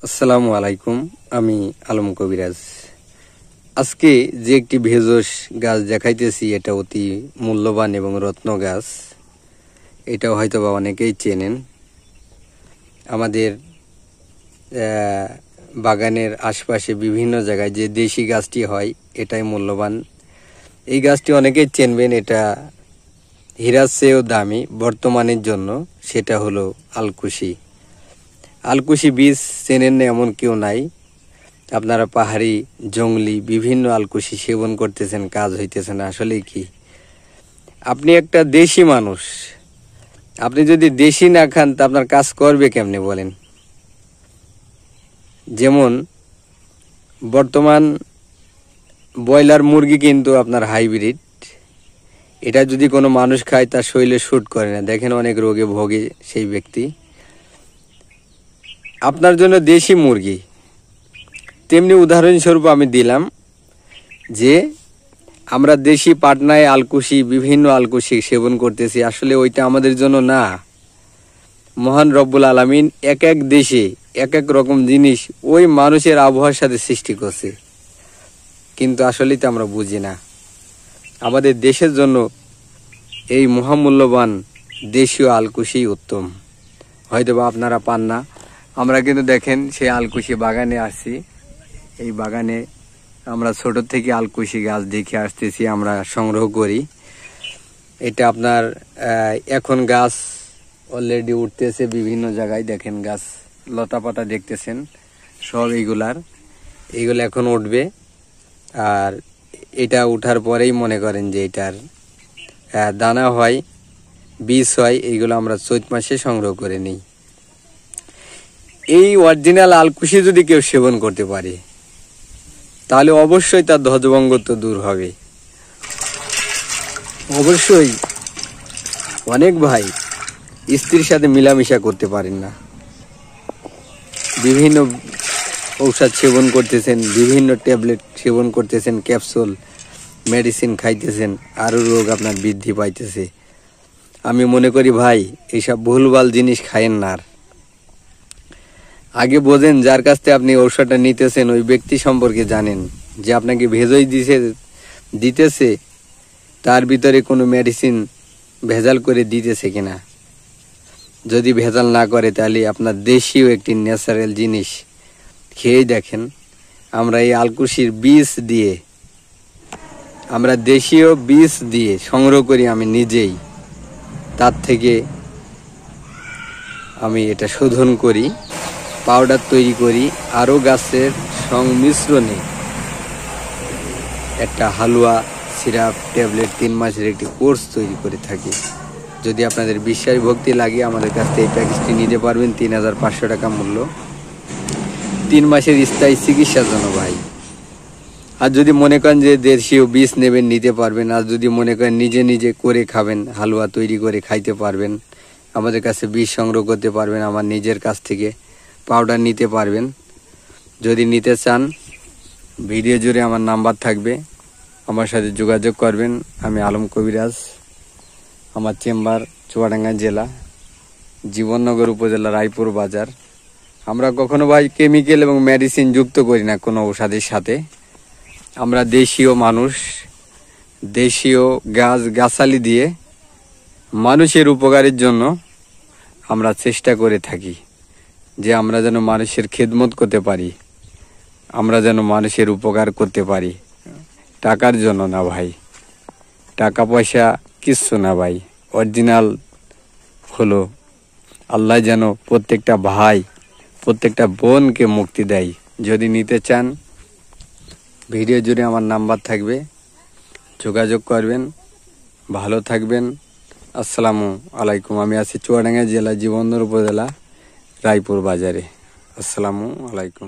আসসালামু আলাইকুম। আমি আলম কবিরাজ। আজকে যে একটি ভেষজ গাছ দেখাইতেছি, এটা অতি মূল্যবান এবং রত্ন গাছ। এটাও হয়তো বা অনেকেই চেনেন। আমাদের বাগানের আশপাশে বিভিন্ন জায়গায় যে দেশি গাছটি হয়, এটাই মূল্যবান। এই গাছটি অনেকেই চেনবেন। এটা হীরার চেয়েও দামি বর্তমানের জন্য। সেটা হলো আলকুশি। আলকুশি বীজ চেনেন না এমন কেউ নাই। আপনারা পাহাড়ি জঙ্গলি বিভিন্ন আলকুশি সেবন করতেছেন, কাজ হইতেছে না। আসলে কি, আপনি একটা দেশি মানুষ, আপনি যদি দেশি না খান তা আপনার কাজ করবে কেমনে বলেন? যেমন বর্তমান ব্রয়লার মুরগি কিন্তু আপনার হাইব্রিড। এটা যদি কোনো মানুষ খায় তার শরীরে শ্যুট করে না, দেখেন অনেক রোগে ভোগে সেই ব্যক্তি। আপনার জন্য দেশি মুরগি। তেমনি উদাহরণস্বরূপ আমি দিলাম যে আমরা দেশি পাটনায় আলকুশি বিভিন্ন আলকুশি সেবন করতেছি, আসলে ওইটা আমাদের জন্য না। মহান রব্বুল আলামিন এক এক দেশে এক এক রকম জিনিস ওই মানুষের আবহাওয়ার সাথে সৃষ্টি করছে, কিন্তু আসলেই তো আমরা বুঝি না। আমাদের দেশের জন্য এই মহামূল্যবান দেশীয় আলকুশি উত্তম। হয়তো বা আপনারা পান না। আমরা কিন্তু দেখেন সেই আলকুশি বাগানে আসছি। এই বাগানে আমরা ছোট থেকে আলকুশি গাছ দেখে আসতেছি, আমরা সংগ্রহ করি। এটা আপনার এখন গাছ অলরেডি উঠতেছে বিভিন্ন জায়গায়। দেখেন গাছ লতা পাতা দেখতেছেন সব এইগুলো এখন উঠবে। আর এটা উঠার পরেই মনে করেন যে এটার দানা হয়, বীজ হয়। এইগুলো আমরা চৈত মাসে সংগ্রহ করে নিই। এই অরিজিনাল আলকুশি যদি কেউ সেবন করতে পারে তাহলে অবশ্যই তার ধ্বজভঙ্গ তো দূর হবে। অবশ্যই অনেক ভাই স্ত্রীর সাথে মিলামিশা করতে পারেন না, বিভিন্ন ঔষধ সেবন করতেছেন, বিভিন্ন ট্যাবলেট সেবন করতেছেন, ক্যাপসুল মেডিসিন খাইতেছেন, আরও রোগ আপনার বৃদ্ধি পাইতেছে। আমি মনে করি ভাই এইসব ভুলভাল জিনিস খায়েন না। আর আগে বোঝেন যার কাছ থেকে আপনি ঔষধটা নিতেছেন ওই ব্যক্তি সম্পর্কে জানেন, যে আপনাকে ভেজই দিতেছে তার ভিতরে কোনো মেডিসিন ভেজাল করে দিতেছে কিনা। যদি ভেজাল না করে তাহলে আপনার দেশীয় একটি ন্যাচারাল জিনিস খেয়েই দেখেন। আমরা এই আলকুশির বীজ দিয়ে, আমরা দেশীয় বীজ দিয়ে সংগ্রহ করি আমি নিজেই। তার থেকে আমি এটা শোধন করি, পাউডার তৈরি করি, আরও গাছের সংমিশ্রণে একটা হালুয়া, সিরাপ, ট্যাবলেট 3 মাসের একটি কোর্স তৈরি করে থাকি। যদি আপনাদের বিশ্বাস ভক্তি লাগে আমাদের কাছ থেকে এই প্যাকেজটি নিতে পারবেন। 3500 টাকা মূল্য, 3 মাসের স্থায়ী চিকিৎসার জন্য ভাই। আর যদি মনে করেন যে দেশীয় বীজ নেবেন নিতে পারবেন। আর যদি মনে করেন নিজে নিজে করে খাবেন, হালুয়া তৈরি করে খাইতে পারবেন, আমাদের কাছে বীজ সংগ্রহ করতে পারবেন, আমার নিজের কাছ থেকে পাউডার নিতে পারবেন। যদি নিতে চান ভিডিও জুড়ে আমার নাম্বার থাকবে, আমার সাথে যোগাযোগ করবেন। আমি আলম কবিরাজ। আমার চেম্বার চুয়াডাঙ্গা জেলা, জীবননগর উপজেলা, রায়পুর বাজার। আমরা কখনো ভাই কেমিক্যাল এবং মেডিসিন যুক্ত করি না কোনো ঔষধের সাথে। আমরা দেশীয় মানুষ, দেশীয় গাছালি দিয়ে মানুষের উপকারের জন্য আমরা চেষ্টা করে থাকি, যে আমরা যেন মানুষের খেদমত করতে পারি, আমরা যেন মানুষের উপকার করতে পারি। টাকার জন্য না ভাই, টাকা পয়সা কিচ্ছু না ভাই। অরিজিনাল হলো আল্লাহ যেন প্রত্যেকটা ভাই, প্রত্যেকটা বোনকে মুক্তি দেয়। যদি নিতে চান ভিডিও জুড়ে আমার নাম্বার থাকবে, যোগাযোগ করবেন। ভালো থাকবেন। আসসালামু আলাইকুম। আমি আছি চুয়াডাঙ্গা জেলা, জীবননগর উপজেলা, রায়পুর বাজারে। আসসালামু আলাইকুম।